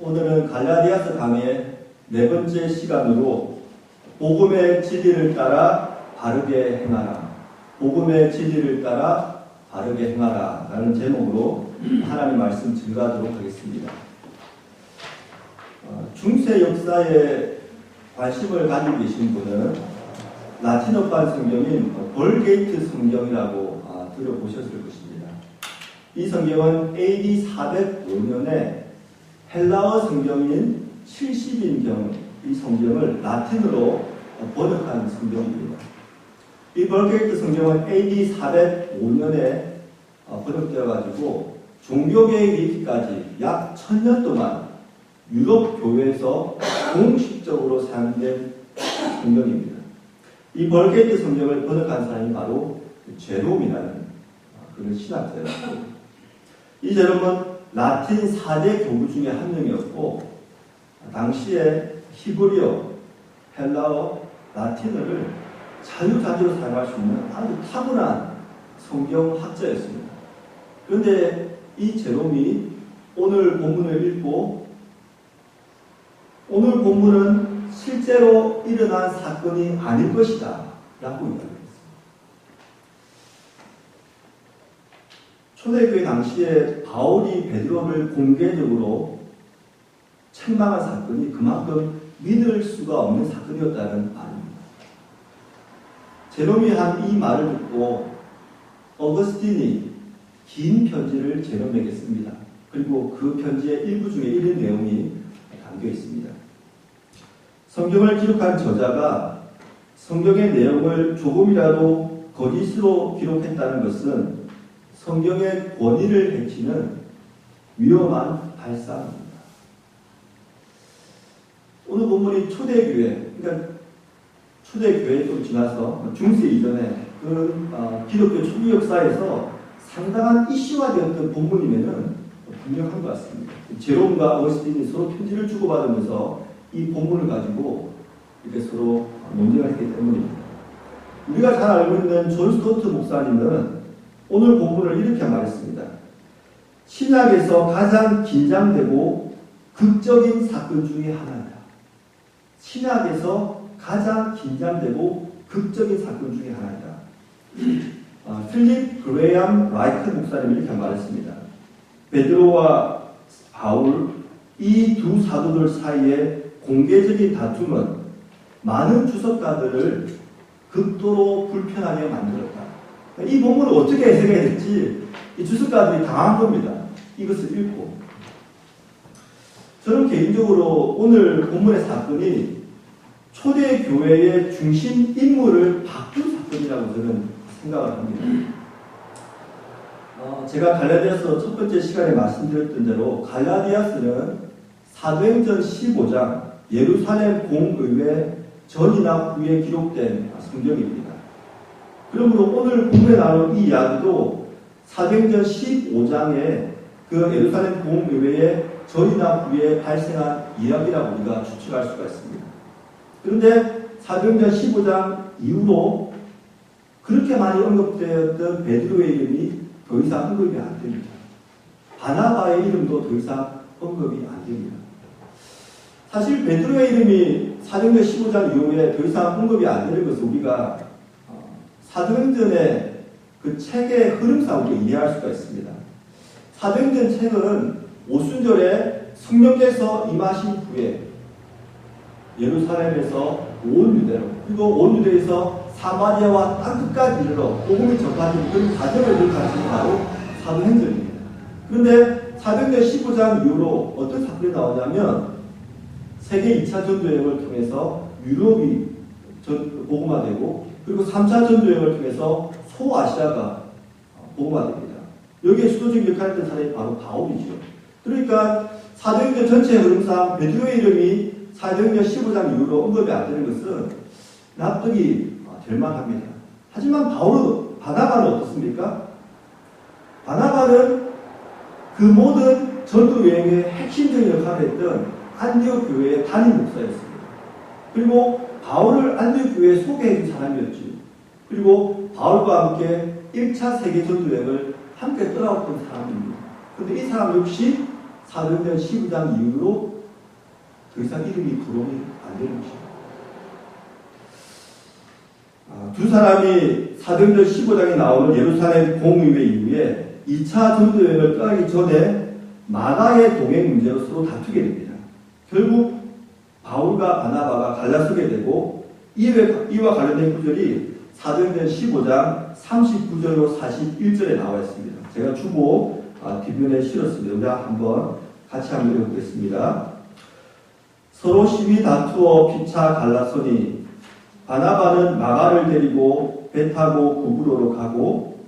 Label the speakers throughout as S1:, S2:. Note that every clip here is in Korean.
S1: 오늘은 갈라디아서 강의 네 번째 시간으로 복음의 진리를 따라 바르게 행하라. 복음의 진리를 따라 바르게 행하라 라는 제목으로 하나님 말씀 증거하도록 하겠습니다. 중세 역사에 관심을 가지고 계신 분은 라틴어판 성경인 벌게이트 성경이라고 들어보셨을 것입니다. 이 성경은 AD 405년에 헬라어 성경인 70인경 이 성경을 라틴어로 번역한 성경입니다. 이 벌게이트 성경은 AD 405년에 번역되어 가지고 종교개혁이 있기까지 약 1000년 동안 유럽 교회에서 공식적으로 사용된 성경입니다. 이 벌게이트 성경을 번역한 사람이 바로 제롬이라는 그런 신학자였습니다. 이 제롬은 라틴 4대 교부 중에 한 명이었고 당시에 히브리어, 헬라어, 라틴어를 자유자재로 사용할 수 있는 아주 타고난 성경학자였습니다. 그런데 이 제롬이 오늘 본문을 읽고 오늘 본문은 실제로 일어난 사건이 아닐 것이다 라고 이야기했습니다. 초대교회 당시에 바울이 베드로를 공개적으로 책망한 사건이 그만큼 믿을 수가 없는 사건이었다는 말입니다. 제롬이 한 이 말을 듣고 어거스틴이 긴 편지를 제롬에게 씁니다. 그리고 그 편지의 일부 중에 이런 내용이 담겨 있습니다. 성경을 기록한 저자가 성경의 내용을 조금이라도 거짓으로 기록했다는 것은 성경의 권위를 해치는 위험한 발상입니다. 오늘 본문이 초대교회, 그러니까 초대교회 좀 지나서 중세 이전에 기독교 초기 역사에서 상당한 이슈화되었던 본문이면은 분명한 것 같습니다. 제롬과 어거스틴이 서로 편지를 주고받으면서 이 본문을 가지고 이렇게 서로 논쟁을 했기 때문입니다. 우리가 잘 알고 있는 존 스토트 목사님은 오늘 본문을 이렇게 말했습니다. 신약에서 가장 긴장되고 극적인 사건 중에 하나다. 신약에서 가장 긴장되고 극적인 사건 중에 하나다. 필립 그레이엄 라이트 목사님이 이렇게 말했습니다. 베드로와 바울 이 두 사도들 사이에 공개적인 다툼은 많은 주석가들을 극도로 불편하게 만들었다. 이 본문을 어떻게 해석해야 될지 이 주석가들이 당한 겁니다. 이것을 읽고. 저는 개인적으로 오늘 본문의 사건이 초대교회의 중심 인물을 바꾼 사건이라고 저는 생각을 합니다. 제가 갈라디아서 첫 번째 시간에 말씀드렸던 대로 갈라디아서는 사도행전 15장 예루살렘 공의회 전이나 후에 기록된 성경입니다. 그러므로 오늘 본문에 나온 이 이야기도 사도행전 15장에 그 예루살렘 공의회의 전이나 후에 발생한 이야기라고 우리가 추측할 수가 있습니다. 그런데 사도행전 15장 이후로 그렇게 많이 언급되었던 베드로의 이름이 더 이상 언급이 안 됩니다. 바나바의 이름도 더 이상 언급이 안 됩니다. 사실 베드로의 이름이 사도행전 15장 이후에 더 이상 언급이 안 되는 것을 우리가 사도행전의 그 책의 흐름상 우리가 이해할 수가 있습니다. 사도행전 책은 오순절에 성령께서 임하신 후에 예루살렘에서 온 유대로 그리고 온 유대에서 사마리아와 땅끝까지 이르러 복음이 전파되는 그런 과정을 기록하신 바로 사도행전입니다. 그런데 사도행전 15장 이후로 어떤 사건이 나오냐면 세계 2차 전도여행을 통해서 유럽이 복음화되고 그리고 3차 전도여행을 통해서 소아시아가 복음화됩니다. 여기에 수도적 역할을 했던 사람이 바로 바울이죠. 그러니까 사도행전 전체의 흐름상 베드로의 이름이 사도행전 15장 이후로 언급이 안 되는 것은 납득이 될 만합니다. 하지만 바나바는 어떻습니까? 바나바는 그 모든 전도 여행의 핵심적인 역할을 했던 안디옥 교회의 담임 목사였습니다. 그리고 바울을 안디옥 교회에 소개해 준 사람이었죠. 그리고 바울과 함께 1차 세계 전도 여행을 함께 떠나왔던 사람입니다. 그런데 이 사람 역시 사도행전 15장 이후로 더 이상 이름이 거론이 안 되는 것입니다. 두 사람이 사도행전 15장에 나오는 예루살렘 공의회 이후에 2차 전도여행을 떠나기 전에 마가의 동행 문제로 서로 다투게 됩니다. 결국 바울과 바나바가 갈라서게 되고 이와 관련된 구절이 사도행전 15장 39절로 41절에 나와 있습니다. 제가 주보 뒷면에 실었습니다. 우리가 한번 같이 한번 읽어보겠습니다. 서로 심히 다투어 피차 갈라서니 바나바는 마가를 데리고 배 타고 구브로로 가고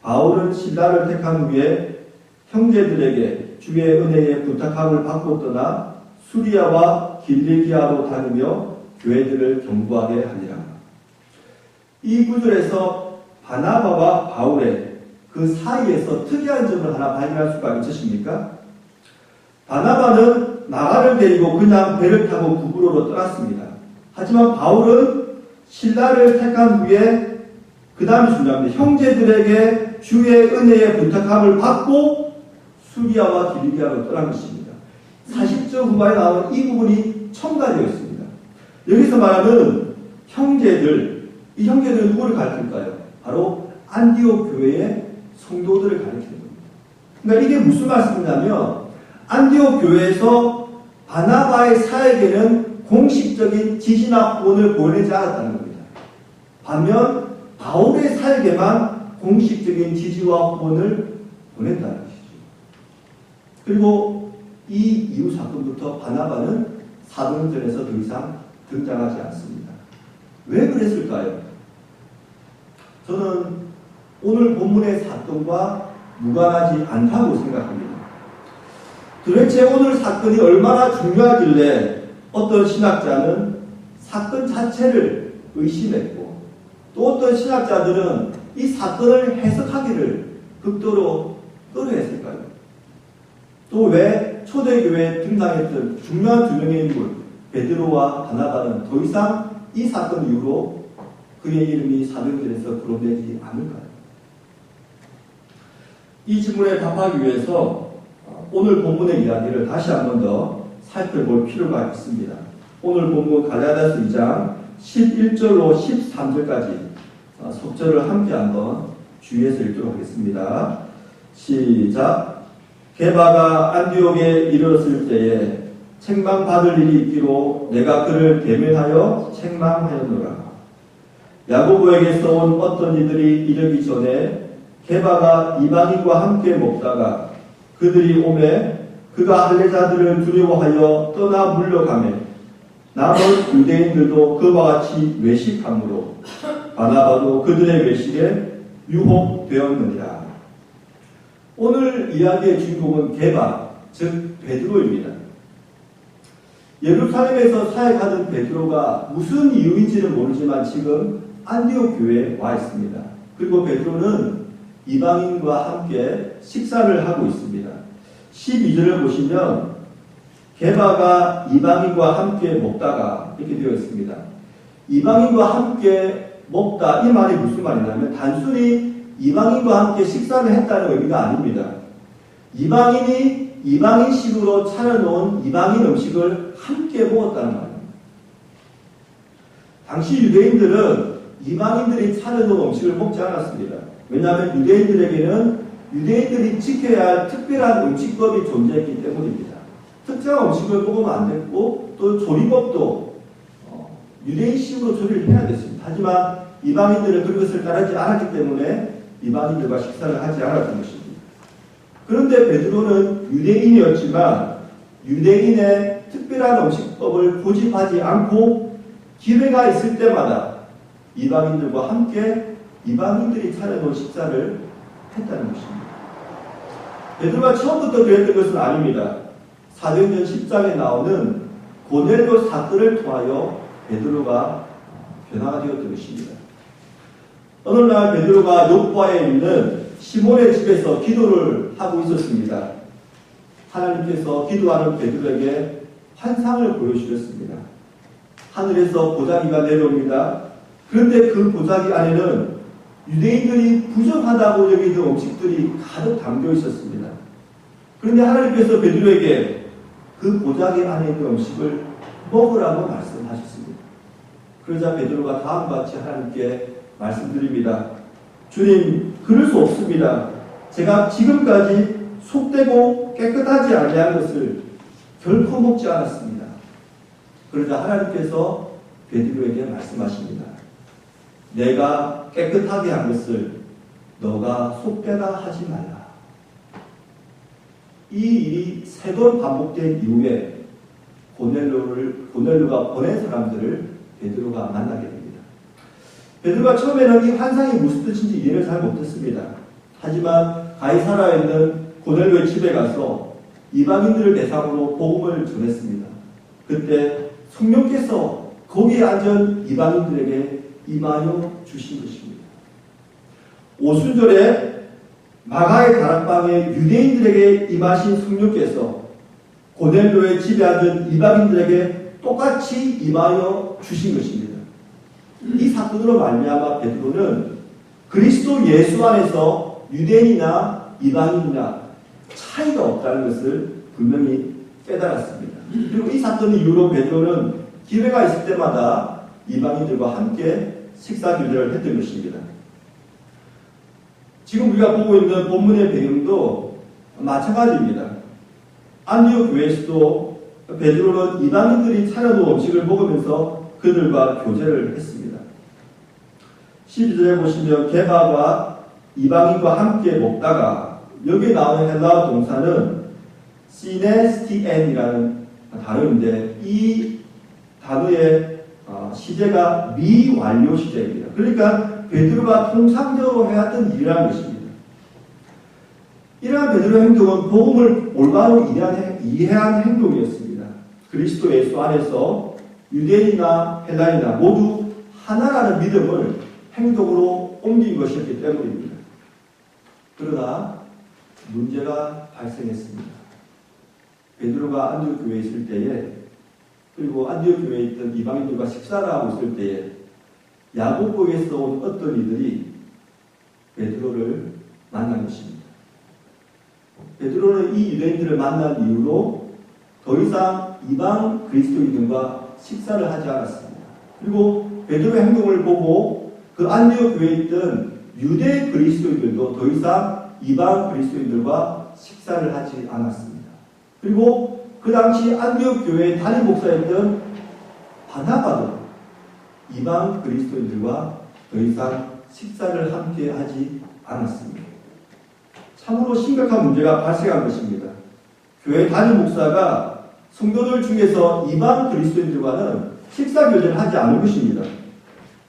S1: 바울은 신라를 택한 후에 형제들에게 주의 은혜에 부탁함을 받고 떠나 수리아와 길리기아로 다니며 교회들을 경고하게 하니라. 이 구절에서 바나바와 바울의 그 사이에서 특이한 점을 하나 발견할 수가 있으십니까? 바나바는 마가를 데리고 그냥 배를 타고 구브로로 떠났습니다. 하지만 바울은 신라를 택한 후에 그 다음이 중요합니다. 형제들에게 주의 은혜에 부탁함을 받고 수리아와 길리기아로 떠난 것입니다. 40절 후반에 나오는 이 부분이 첨가되어 있습니다. 여기서 말하는 형제들, 이 형제들은 누구를 가르칠까요? 바로 안디옥 교회의 성도들을 가르치는 겁니다. 그러니까 이게 무슨 말씀이냐면 안디옥 교회에서 바나바의 사역에는 공식적인 지시나 후원을 보내지 않았다는 겁니다. 반면 바울의 사역에만 공식적인 지지와 후원을 보냈다는 것이죠. 그리고 이 이후 사건부터 바나바는 사도행전에서 더 이상 등장하지 않습니다. 왜 그랬을까요? 저는 오늘 본문의 사건과 무관하지 않다고 생각합니다. 도대체 오늘 사건이 얼마나 중요하길래 어떤 신학자는 사건 자체를 의심했고 또 어떤 신학자들은 이 사건을 해석하기를 극도로 꺼려했을까요? 또 왜 초대교회에 등장했던 중요한 두 명의 인물 베드로와 바나바는 더 이상 이 사건 이후로 그의 이름이 사도행전에서 거론되지 않을까요? 이 질문에 답하기 위해서 오늘 본문의 이야기를 다시 한 번 더 살펴볼 필요가 있습니다. 오늘 본문 갈라디아서 2장 11절로 13절까지 속절을 함께 한번 주의해서 읽도록 하겠습니다. 시작. 게바가 안디옥에 이르렀을 때에 책망받을 일이 있기로 내가 그를 대면하여 책망하였노라. 야고보에게서 온 어떤 이들이 이르기 전에 게바가 이방인과 함께 먹다가 그들이 오매 그가 할례자들을 두려워하여 떠나 물러가매 남은 유대인들도 그와 같이 외식함으로 바나바도 그들의 외식에 유혹되었느니라. 오늘 이야기의 주인공은 게바, 즉 베드로입니다. 예루살렘에서 사역하던 베드로가 무슨 이유인지는 모르지만 지금 안디옥 교회에 와 있습니다. 그리고 베드로는 이방인과 함께 식사를 하고 있습니다. 12절을 보시면 게바가 이방인과 함께 먹다가 이렇게 되어 있습니다. 이방인과 함께 먹다, 이 말이 무슨 말이냐면 단순히 이방인과 함께 식사를 했다는 의미가 아닙니다. 이방인이 이방인식으로 차려놓은 이방인 음식을 함께 먹었다는 말입니다. 당시 유대인들은 이방인들이 차려놓은 음식을 먹지 않았습니다. 왜냐하면 유대인들에게는 유대인들이 지켜야 할 특별한 음식법이 존재했기 때문입니다. 특정한 음식을 먹으면 안 됐고 또 조리법도 유대인식으로 조리를 해야 됐습니다. 하지만 이방인들은 그것을 따르지 않았기 때문에 이방인들과 식사를 하지 않았던 것입니다. 그런데 베드로는 유대인이었지만 유대인의 특별한 음식법을 고집하지 않고 기회가 있을 때마다 이방인들과 함께 이방인들이 차려놓은 식사를 했다는 것입니다. 베드로가 처음부터 그랬던 것은 아닙니다. 사도행전 10장에 나오는 고넬료 사건을 통하여 베드로가 변화가 되었던 것입니다. 어느 날 베드로가 요파에 있는 시몬의 집에서 기도를 하고 있었습니다. 하나님께서 기도하는 베드로에게 환상을 보여주셨습니다. 하늘에서 보자기가 내려옵니다. 그런데 그 보자기 안에는 유대인들이 부정하다고 여기는 음식들이 가득 담겨 있었습니다. 그런데 하나님께서 베드로에게 그 보자기 안에 있는 음식을 먹으라고 말씀하셨습니다. 그러자 베드로가 다음과 같이 하나님께 말씀드립니다. 주님, 그럴 수 없습니다. 제가 지금까지 속되고 깨끗하지 아니한 것을 결코 먹지 않았습니다. 그러자 하나님께서 베드로에게 말씀하십니다. 내가 깨끗하게 한 것을 너가 속되다 하지 말라. 이 일이 3번 반복된 이후에 고넬료가 보낸 사람들을 베드로가 만나게 됩니다. 베드로가 처음에는 이 환상이 무슨 뜻인지 이해를 잘 못했습니다. 하지만 가이사라에 있는 고넬료의 집에 가서 이방인들을 대상으로 복음을 전했습니다. 그때 성령께서 거기에 앉은 이방인들에게 임하여 주신 것입니다. 오순절에 마가의 다락방에 유대인들에게 임하신 성령께서 고넬료의 집에 앉은 이방인들에게 똑같이 임하여 주신 것입니다. 이 사건으로 말미암아 베드로는 그리스도 예수 안에서 유대인이나 이방인이나 차이가 없다는 것을 분명히 깨달았습니다. 그리고 이 사건 이후로 베드로는 기회가 있을 때마다 이방인들과 함께 식사 교제를 했던 것입니다. 지금 우리가 보고 있는 본문의 배경도 마찬가지입니다. 안디옥 교회에서도 베드로는 이방인들이 차려놓은 음식을 먹으면서 그들과 교제를 했습니다. 12절에 보시면 게바와 이방인과 함께 먹다가 여기에 나오는 헬라어 동사는 시네스티엔이라는 단어인데 이 단어의 시제가 미완료 시제입니다. 그러니까 베드로가 통상적으로 해왔던 일이라는 것입니다. 이러한 베드로의 행동은 복음을 올바로 이해한 행동이었습니다. 그리스도 예수 안에서 유대인이나 헬라인이나 모두 하나라는 믿음을 행동으로 옮긴 것이었기 때문입니다. 그러나 문제가 발생했습니다. 베드로가 안디옥 교회에 있을 때에 그리고 안디옥 교회에 있던 이방인들과 식사를 하고 있을 때에 야고보에서 온 어떤 이들이 베드로를 만난 것입니다. 베드로는 이 유대인들을 만난 이후로 더 이상 이방 그리스도인들과 식사를 하지 않았습니다. 그리고 베드로의 행동을 보고 그 안디옥 교회에 있던 유대 그리스도인들도 더 이상 이방 그리스도인들과 식사를 하지 않았습니다. 그리고 그 당시 안디옥 교회의 담임 목사였던 바나바도 이방 그리스도인들과 더 이상 식사를 함께 하지 않았습니다. 참으로 심각한 문제가 발생한 것입니다. 교회 담임 목사가 성도들 중에서 이방 그리스도인들과는 식사 교제를 하지 않을 것입니다.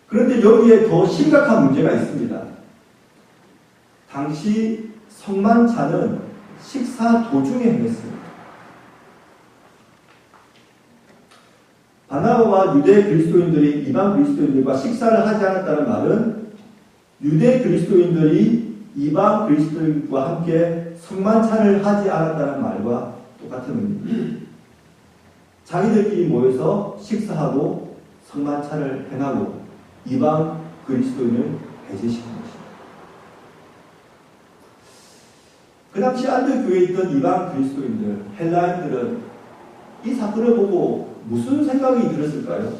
S1: 그런데 여기에 더 심각한 문제가 있습니다. 당시 성만찬은 식사 도중에 행했습니다. 바나바와 유대 그리스도인들이 이방 그리스도인들과 식사를 하지 않았다는 말은 유대 그리스도인들이 이방 그리스도인과 함께 성만찬을 하지 않았다는 말과 똑같은 의미입니다. 자기들끼리 모여서 식사하고 성만찬을 행하고 이방 그리스도인을 배제시킨 것입니다. 그 당시 안디옥 교회에 있던 이방 그리스도인들, 헬라인들은 이 사건을 보고 무슨 생각이 들었을까요?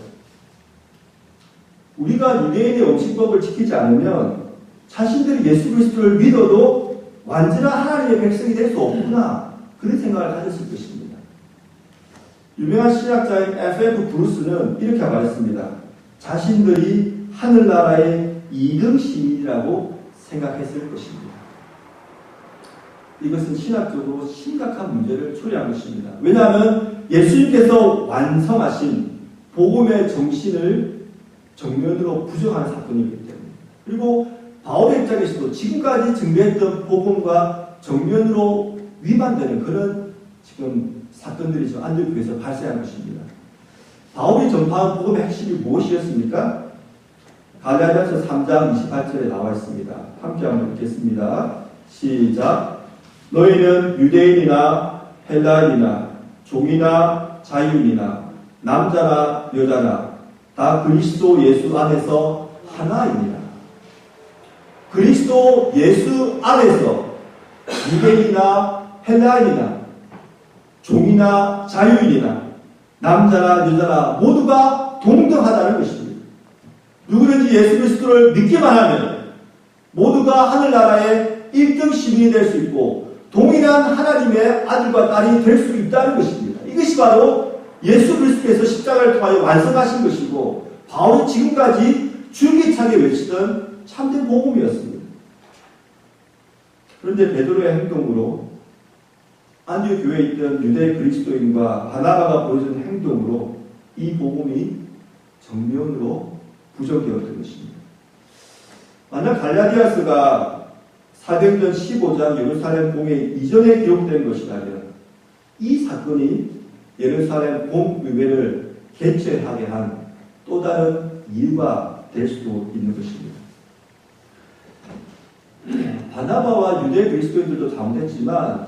S1: 우리가 유대인의 음식법을 지키지 않으면 자신들이 예수 그리스도를 믿어도 완전한 하나님의 백성이 될 수 없구나, 그런 생각을 가졌을 것입니다. 유명한 신학자인 F.F. 브루스는 이렇게 말했습니다. 자신들이 하늘나라의 2등 시민이라고 생각했을 것입니다. 이것은 신학적으로 심각한 문제를 초래한 것입니다. 왜냐하면 예수님께서 완성하신 복음의 정신을 정면으로 부정하는 사건이기 때문에, 그리고 바울의 입장에서도 지금까지 증거했던 복음과 정면으로 위반되는 그런 지금 사건들이 지금 안디옥 교회에서 발생한 것입니다. 바울이 전파한 복음의 핵심이 무엇이었습니까? 갈라디아서 3장 28절에 나와 있습니다. 함께 한번 읽겠습니다. 시작. 너희는 유대인이나 헬라인이나 종이나 자유인이나 남자나 여자나 다 그리스도 예수 안에서 하나이니라. 그리스도 예수 안에서 유대인이나 헬라인이나 종이나 자유인이나 남자나 여자나 모두가 동등하다는 것입니다. 누구든지 예수 그리스도를 믿기만 하면 모두가 하늘나라의 1등 시민이 될 수 있고 동일한 하나님의 아들과 딸이 될 수 있다는 것입니다. 이것이 바로 예수 그리스도께서 십자가를 통하여 완성하신 것이고 바울이 지금까지 줄기차게 외치던 참된 복음이었습니다. 그런데 베드로의 행동으로 안디옥 교회에 있던 유대 그리스도인과 바나바가 보여준 행동으로 이 복음이 정면으로 부정되었던 것입니다. 만약 갈라디아서가 사도행전 15장 예루살렘 봉회 이전에 기록된 것이라면 이 사건이 예루살렘 봉의회를 개최하게 한 또 다른 이유가 될 수도 있는 것입니다. 바나바와 유대 그리스도인들도 잘못했지만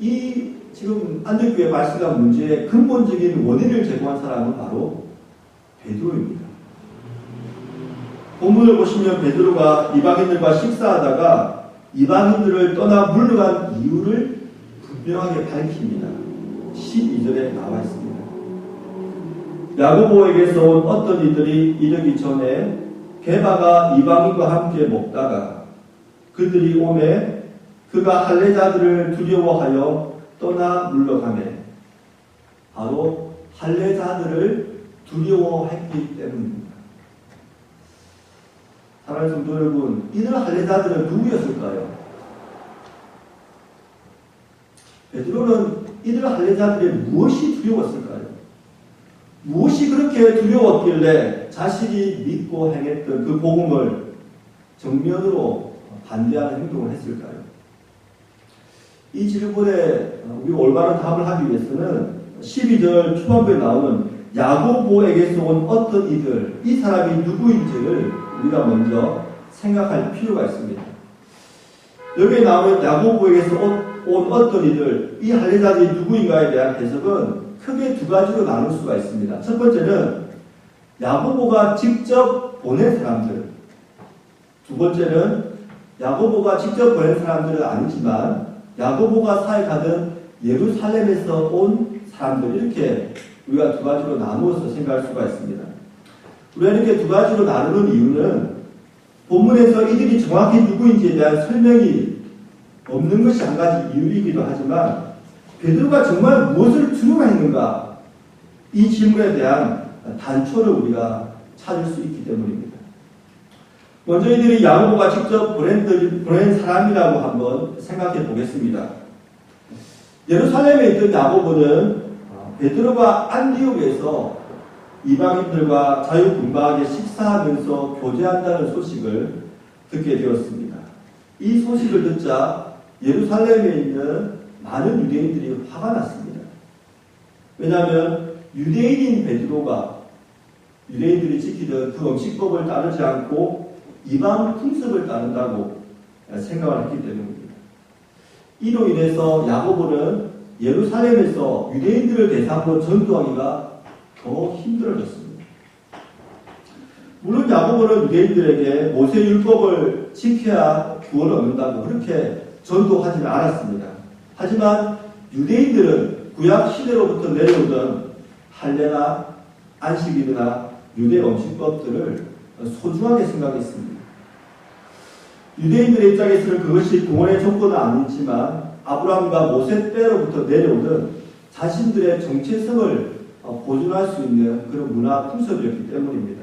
S1: 이 지금 안디옥 교회 발생한 문제의 근본적인 원인을 제공한 사람은 바로 베드로입니다. 본문을 보시면 베드로가 이방인들과 식사하다가 이방인들을 떠나 물러간 이유를 분명하게 밝힙니다. 12절에 나와 있습니다. 야고보에게서 온 어떤 이들이 이르기 전에 게바가 이방인과 함께 먹다가 그들이 오매 그가 할례자들을 두려워하여 떠나 물러가매 바로 할례자들을 두려워했기 때문입니다. 사랑하는 성도 여러분, 이들 할례자들은 누구였을까요? 베드로는 이들 할례자들의 무엇이 두려웠을까요? 무엇이 그렇게 두려웠길래 자신이 믿고 행했던 그 복음을 정면으로 반대하는 행동을 했을까요? 이 질문에 우리 올바른 답을 하기 위해서는 12절 초반부에 나오는 야고보에게서 온 어떤 이들, 이 사람이 누구인지를 우리가 먼저 생각할 필요가 있습니다. 여기에 나오는 야고보에게서 온 어떤 이들, 이 할례자들이 누구인가에 대한 해석은 크게 두 가지로 나눌 수가 있습니다. 첫 번째는 야고보가 직접 보낸 사람들, 두 번째는 야고보가 직접 보낸 사람들은 아니지만 야고보가 사역하던 예루살렘에서 온 사람들, 이렇게 우리가 두 가지로 나누어서 생각할 수가 있습니다. 우리가 이렇게 두 가지로 나누는 이유는 본문에서 이들이 정확히 누구인지에 대한 설명이 없는 것이 한 가지 이유이기도 하지만 베드로가 정말 무엇을 두려워했는가, 이 질문에 대한 단초를 우리가 찾을 수 있기 때문입니다. 먼저 이들이 야고보가 직접 보낸 사람이라고 한번 생각해 보겠습니다. 예루살렘에 있던 야고보는 베드로가 안디옥에서 이방인들과 자유분방하게 식사하면서 교제한다는 소식을 듣게 되었습니다. 이 소식을 듣자 예루살렘에 있는 많은 유대인들이 화가 났습니다. 왜냐하면 유대인인 베드로가 유대인들이 지키던 그 음식법을 따르지 않고 이방 풍습을 따른다고 생각을 했기 때문입니다. 이로 인해서 야고보는 예루살렘에서 유대인들을 대상으로 전도하기가 더 힘들어졌습니다. 물론 야고보는 유대인들에게 모세 율법을 지켜야 구원을 얻는다고 그렇게 전도하지는 않았습니다. 하지만 유대인들은 구약 시대로부터 내려오던 할례나 안식일이나 유대 음식법들을 소중하게 생각했습니다. 유대인들의 입장에서는 그것이 구원의 조건은 아니지만 아브라함과 모세 때로부터 내려오던 자신들의 정체성을 보존할 수 있는 그런 문화 풍습이었기 때문입니다.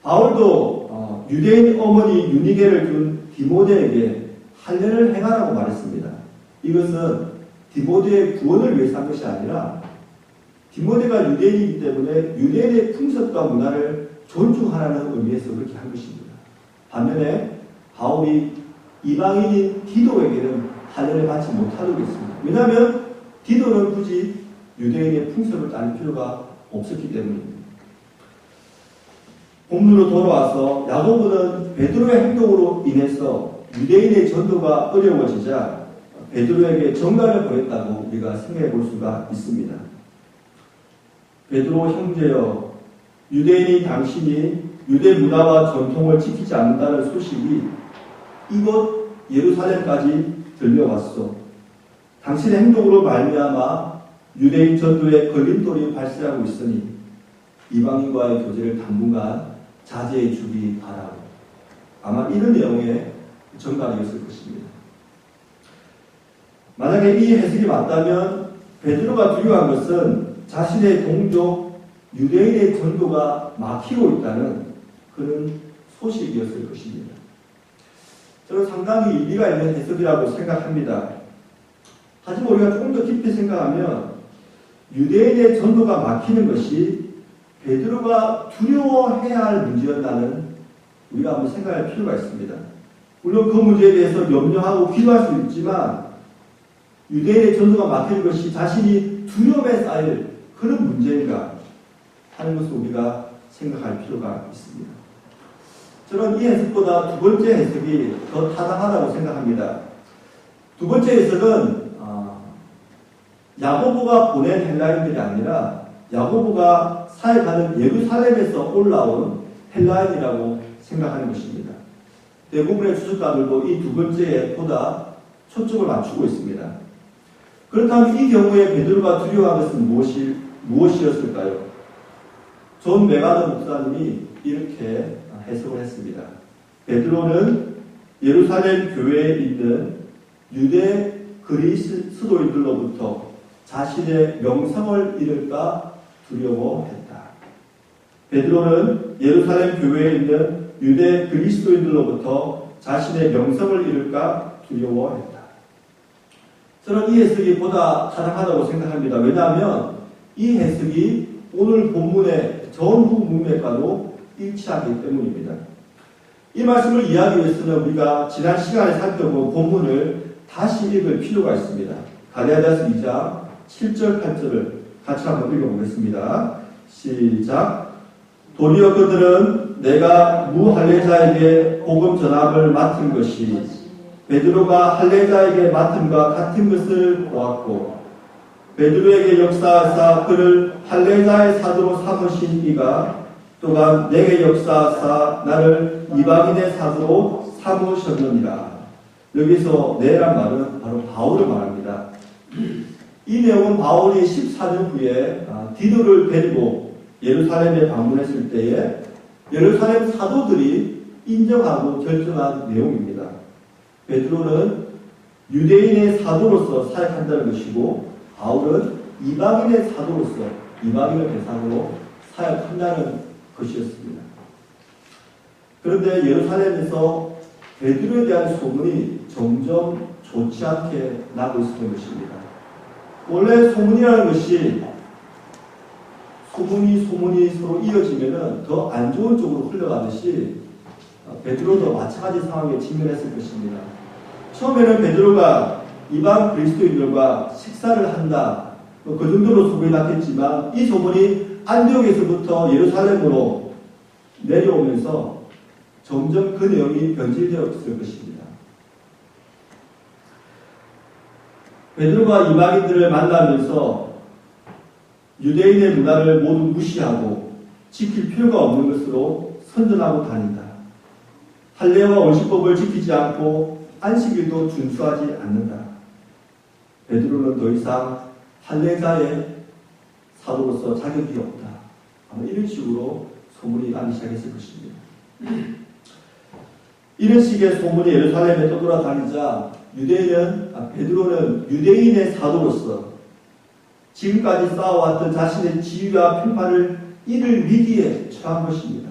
S1: 바울도 유대인 어머니 유니게를 둔 디모데에게 할례를 행하라고 말했습니다. 이것은 디모데의 구원을 위해서 한 것이 아니라 디모데가 유대인이기 때문에 유대인의 풍습과 문화를 존중하라는 의미에서 그렇게 한 것입니다. 반면에 바울이 이방인인 디도에게는 할례를 받지 못하도록 했습니다. 왜냐하면 디도는 굳이 유대인의 풍습을 따를 필요가 없었기 때문입니다. 본문으로 돌아와서 야고보는 베드로의 행동으로 인해서 유대인의 전도가 어려워지자 베드로에게 전가를 보냈다고 우리가 생각해 볼 수가 있습니다. 베드로 형제여, 유대인이 당신이 유대 문화와 전통을 지키지 않는다는 소식이 이곳 예루살렘까지 들려왔소. 당신의 행동으로 말미암아 유대인 전도에 걸림돌이 발생하고 있으니 이방인과의 교제를 당분간 자제해 주기 바라고. 아마 이런 내용의 정답이었을 것입니다. 만약에 이 해석이 맞다면 베드로가 두려워한 것은 자신의 동족 유대인의 전도가 막히고 있다는 그런 소식이었을 것입니다. 저는 상당히 일리가 있는 해석이라고 생각합니다. 하지만 우리가 조금 더 깊이 생각하면 유대인의 전도가 막히는 것이 베드로가 두려워해야 할 문제였다는 우리가 한번 생각할 필요가 있습니다. 물론 그 문제에 대해서 염려하고 기도할 수 있지만 유대인의 전도가 막히는 것이 자신이 두려움에 쌓일 그런 문제인가 하는 것을 우리가 생각할 필요가 있습니다. 저는 이 해석보다 두 번째 해석이 더 타당하다고 생각합니다. 두 번째 해석은 야고보가 보낸 헬라인들이 아니라 야고보가 사역하는 예루살렘에서 올라온 헬라인이라고 생각하는 것입니다. 대부분의 추적가들도 이 두 번째에 보다 초점을 맞추고 있습니다. 그렇다면 이 경우에 베드로가 두려워한 것은 무엇이었을까요? 존 메가더 목사님이 이렇게 해석을 했습니다. 베드로는 예루살렘 교회에 있는 유대 그리스도인들로부터 자신의 명성을 잃을까 두려워했다. 베드로는 예루살렘 교회에 있는 유대 그리스도인들로부터 자신의 명성을 잃을까 두려워했다. 저는 이 해석이 보다 타당하다고 생각합니다. 왜냐하면 이 해석이 오늘 본문의 전후 문맥과도 일치하기 때문입니다. 이 말씀을 이해하기 위해서는 우리가 지난 시간에 살펴본 본문을 다시 읽을 필요가 있습니다. 갈라디아서 2장 7절 8절을 같이 한번 읽어보겠습니다. 시작. 도리어 그들은 내가 무할례자에게 복음 전함을 맡은 것이 베드로가 할례자에게 맡음과 같은 것을 보았고 베드로에게 역사하사 그를 할례자의 사도로 삼으신 이가 또한 내게 역사하사 나를 이방인의 사도로 삼으셨느니라. 여기서 내란 말은 바로 바울을 말합니다. 이 내용은 바울이 14년 후에 디도를 데리고 예루살렘에 방문했을 때에 예루살렘 사도들이 인정하고 결정한 내용입니다. 베드로는 유대인의 사도로서 사역한다는 것이고 바울은 이방인의 사도로서 이방인을 대상으로 사역한다는 것이었습니다. 그런데 예루살렘에서 베드로에 대한 소문이 점점 좋지 않게 나고 있었던 것입니다. 원래 소문이라는 것이 소문이 서로 이어지면 더 안 좋은 쪽으로 흘러가듯이 베드로도 마찬가지 상황에 직면했을 것입니다. 처음에는 베드로가 이방 그리스도인들과 식사를 한다. 그 정도로 소문이 났겠지만 이 소문이 안디옥에서부터 예루살렘으로 내려오면서 점점 그 내용이 변질되었을 것입니다. 베드로가 이방인들을 만나면서 유대인의 문화를 모두 무시하고 지킬 필요가 없는 것으로 선전하고 다닌다. 할례와 원시법을 지키지 않고 안식일도 준수하지 않는다. 베드로는 더 이상 할례자의 사도로서 자격이 없다. 아마 이런 식으로 소문이 나기 시작했을 것입니다. 이런 식의 소문이 예루살렘에 떠돌아다니자 베드로는 유대인의 사도로서 지금까지 쌓아왔던 자신의 지위와 평판을 잃을 위기에 처한 것입니다.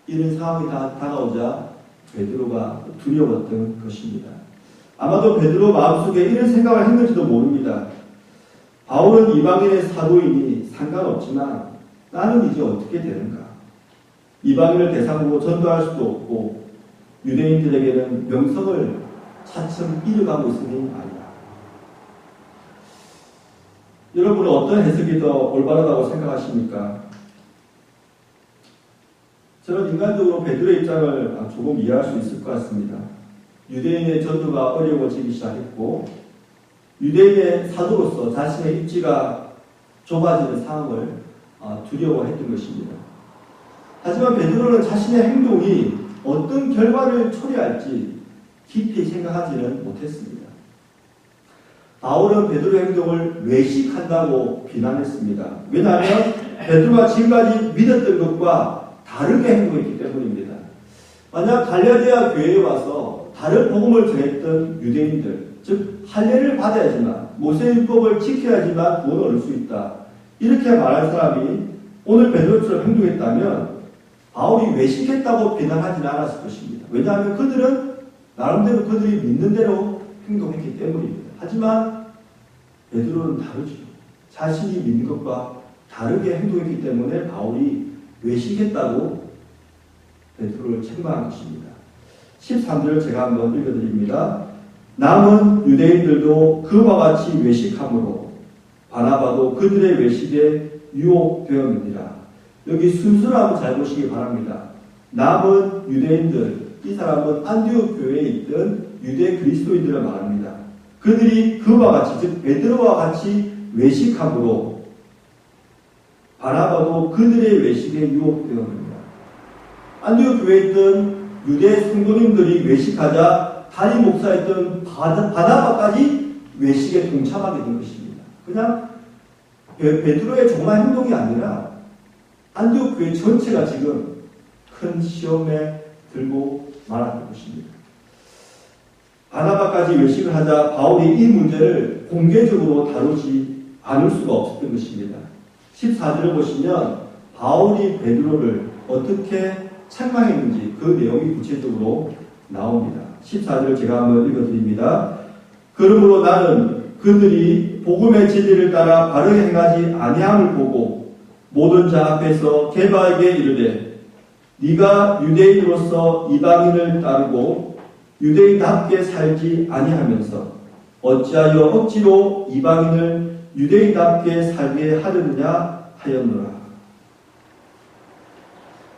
S1: 이런 상황이 다가오자 베드로가 두려웠던 것입니다. 아마도 베드로 마음속에 이런 생각을 했는지도 모릅니다. 바울은 이방인의 사도이니 상관없지만 나는 이제 어떻게 되는가? 이방인을 대상으로 전도할 수도 없고 유대인들에게는 명성을 차츰 잃어가고 있으니 말이다. 여러분은 어떤 해석이 더 올바르다고 생각하십니까? 저는 인간적으로 베드로의 입장을 조금 이해할 수 있을 것 같습니다. 유대인의 전도가 어려워지기 시작했고 유대인의 사도로서 자신의 입지가 좁아지는 상황을 두려워했던 것입니다. 하지만 베드로는 자신의 행동이 어떤 결과를 초래할지 깊이 생각하지는 못했습니다. 바울은 베드로의 행동을 외식한다고 비난했습니다. 왜냐하면 베드로가 지금까지 믿었던 것과 다르게 행동했기 때문입니다. 만약 갈라디아 교회에 와서 다른 복음을 전했던 유대인들, 즉 할례를 받아야지만 모세율법을 지켜야지만 구원을 얻을 수 있다, 이렇게 말한 사람이 오늘 베드로처럼 행동했다면 바울이 외식했다고 비난하지는 않았을 것입니다. 왜냐하면 그들은 나름대로 그들이 믿는 대로 행동했기 때문입니다. 하지만 베드로는 다르죠. 자신이 믿는 것과 다르게 행동했기 때문에 바울이 외식했다고 베드로를 책망한 것입니다. 13절을 제가 한번 읽어드립니다. 남은 유대인들도 그와 같이 외식함으로 바나바도 그들의 외식에 유혹되었느니라. 여기 순서를 한번 잘 보시기 바랍니다. 남은 유대인들, 이 사람은 안디옥 교회에 있던 유대 그리스도인들을 말합니다. 그들이 그와 같이, 즉 베드로와 같이 외식함으로 바나바도 그들의 외식에 유혹되었느니라. 안디옥 교회에 있던 유대 성도님들이 외식하자 담임 목사였던 바나바까지 외식에 동참하게 된 것입니다. 그냥 베드로의 조그만 행동이 아니라 안디옥 교회 전체가 지금 큰 시험에 들고 말았던 것입니다. 바나바까지 외식을 하자 바울이 이 문제를 공개적으로 다루지 않을 수가 없었던 것입니다. 14절을 보시면 바울이 베드로를 어떻게 책망했는지 그 내용이 구체적으로 나옵니다. 14절 제가 한번 읽어드립니다. 그러므로 나는 그들이 복음의 진리를 따라 바르게 행하지 아니함을 보고 모든 자 앞에서 게바에게 이르되 네가 유대인으로서 이방인을 따르고 유대인답게 살지 아니하면서 어찌하여 억지로 이방인을 유대인답게 살게 하려느냐 하였노라.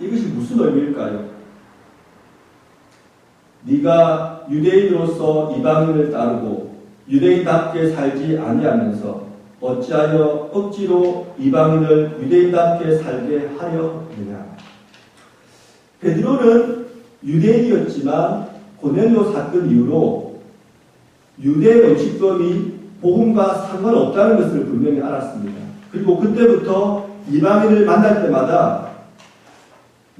S1: 이것이 무슨 의미일까요? 네가 유대인으로서 이방인을 따르고 유대인답게 살지 아니하면서 어찌하여 억지로 이방인을 유대인답게 살게 하려느냐. 베드로는 유대인이었지만 고넬료 사건 이후로 유대 음식법이 복음과 상관없다는 것을 분명히 알았습니다. 그리고 그때부터 이방인을 만날 때마다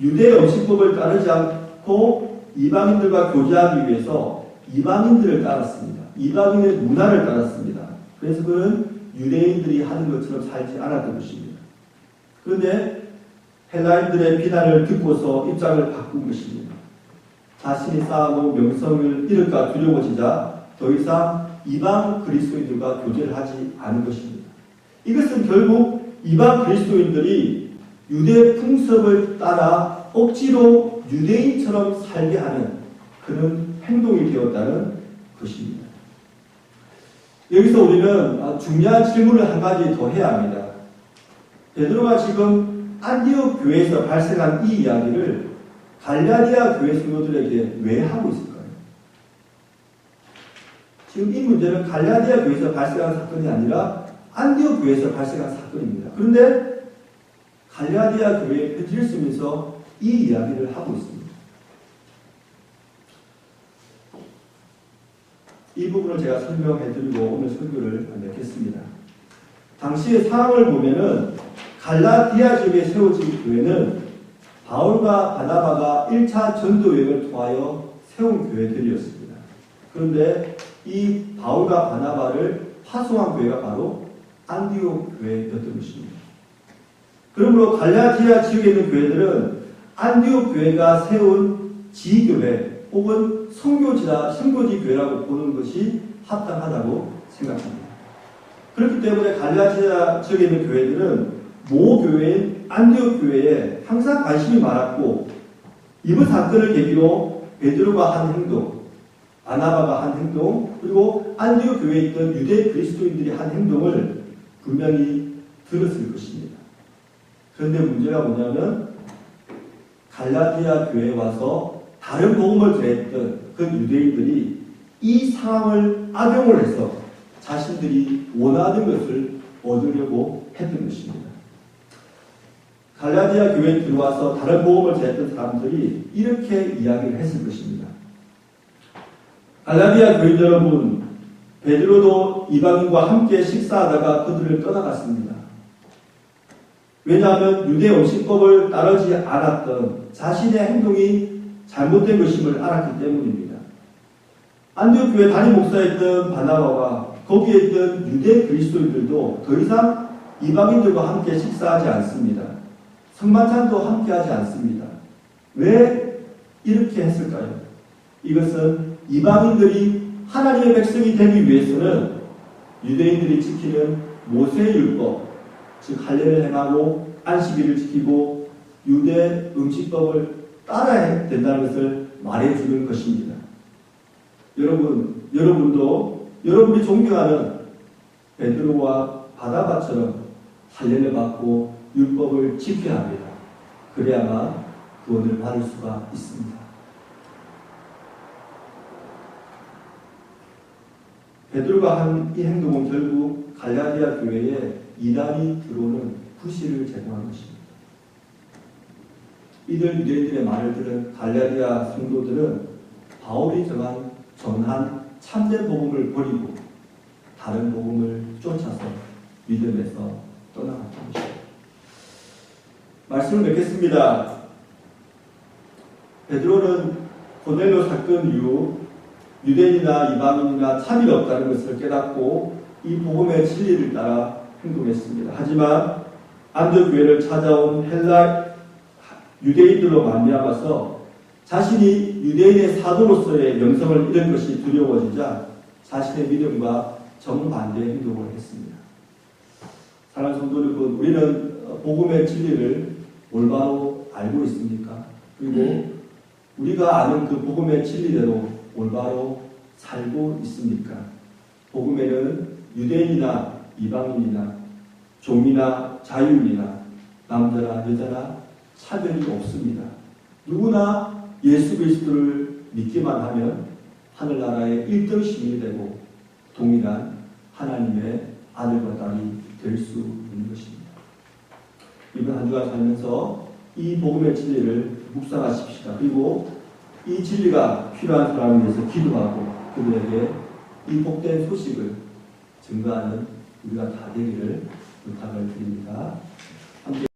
S1: 유대 음식법을 따르지 않고 이방인들과 교제하기 위해서 이방인들을 따랐습니다. 이방인의 문화를 따랐습니다. 그래서 그는 유대인들이 하는 것처럼 살지 않았던 것입니다. 그런데 헬라인들의 비난을 듣고서 입장을 바꾼 것입니다. 자신이 쌓아놓은 명성을 잃을까 두려워지자 더 이상 이방 그리스도인들과 교제를 하지 않은 것입니다. 이것은 결국 이방 그리스도인들이 유대 풍습을 따라 억지로 유대인처럼 살게 하는 그런 행동이 되었다는 것입니다. 여기서 우리는 중요한 질문을 한 가지 더 해야 합니다. 베드로가 지금 안디옥 교회에서 발생한 이 이야기를 갈라디아 교회 성도들에게 왜 하고 있을까요? 지금 이 문제는 갈라디아 교회에서 발생한 사건이 아니라 안디옥 교회에서 발생한 사건입니다. 그런데 갈라디아 교회에 편지를 쓰면서 이 이야기를 하고 있습니다. 이 부분을 제가 설명해드리고 오늘 설교를 맺겠습니다. 당시의 상황을 보면은 갈라디아 지역에 세워진 교회는 바울과 바나바가 1차 전도여행을 통하여 세운 교회들이었습니다. 그런데 이 바울과 바나바를 파송한 교회가 바로 안디옥 교회였던 것입니다. 그러므로 갈라디아 지역에 있는 교회들은 안디옥 교회가 세운 지교회 혹은 선교지 교회라고 보는 것이 합당하다고 생각합니다. 그렇기 때문에 갈라디아 지역에 있는 교회들은 모 교회인 안디옥 교회에 항상 관심이 많았고 이번 사건을 계기로 베드로가 한 행동, 바나바가 한 행동, 그리고 안디옥 교회에 있던 유대 그리스도인들이 한 행동을 분명히 들었을 것입니다. 그런데 문제가 뭐냐면 갈라디아 교회에 와서 다른 복음을 전했던 그 유대인들이 이 상황을 악용을 해서 자신들이 원하는 것을 얻으려고 했던 것입니다. 갈라디아 교회에 들어와서 다른 복음을 전했던 사람들이 이렇게 이야기를 했을 것입니다. 갈라디아 교인 여러분, 베드로도 이방인과 함께 식사하다가 그들을 떠나갔습니다. 왜냐하면 유대 음식법을 따르지 않았던 자신의 행동이 잘못된 것임을 알았기 때문입니다. 안디옥 교회 담임 목사였던 바나바와 거기에 있던 유대 그리스도인들도 더 이상 이방인들과 함께 식사하지 않습니다. 성만찬도 함께 하지 않습니다. 왜 이렇게 했을까요? 이것은 이방인들이 하나님의 백성이 되기 위해서는 유대인들이 지키는 모세의 율법, 즉 할례를 행하고 안식일을 지키고 유대 음식법을 따라야 된다는 것을 말해주는 것입니다. 여러분도 여러분이 존경하는 베드로와 바나바처럼 할례를 받고 율법을 지켜야 합니다. 그래야만 구원을 받을 수가 있습니다. 베드로가 한 이 행동은 결국 갈라디아 교회에 이단이 들어오는 구실을 제공한 것입니다. 이들 유대인들의 말을 들은 갈라디아 성도들은 바울이 전한 참된 복음을 버리고 다른 복음을 쫓아서 믿음에서 떠나갔던 것입니다. 말씀을 맺겠습니다. 베드로는 고넬료 사건 이후 유대인이나 이방인이나 차이가 없다는 것을 깨닫고 이 복음의 진리를 따라 행동했습니다. 하지만 안디옥 교회를 찾아온 헬라 유대인들로 말미암아서 자신이 유대인의 사도로서의 명성을 잃은 것이 두려워지자 자신의 믿음과 정반대의 행동을 했습니다. 사랑하는 성도 여러분, 우리는 복음의 진리를 올바로 알고 있습니까? 그리고 우리가 아는 그 복음의 진리대로 올바로 살고 있습니까? 복음에는 유대인이나 이방인이나 종이나 자유인이나 남자나 여자나 차별이 없습니다. 누구나 예수 그리스도를 믿기만 하면 하늘나라의 1등 시민이 되고 동일한 하나님의 아들과 딸이 될 수 있는 것입니다. 이번 한 주간 살면서 이 복음의 진리를 묵상하십시다. 그리고 이 진리가 필요한 사람을 위해서 기도하고 그들에게 이 복된 소식을 증거하는 우리가 다 되기를 부탁을 드립니다. 함께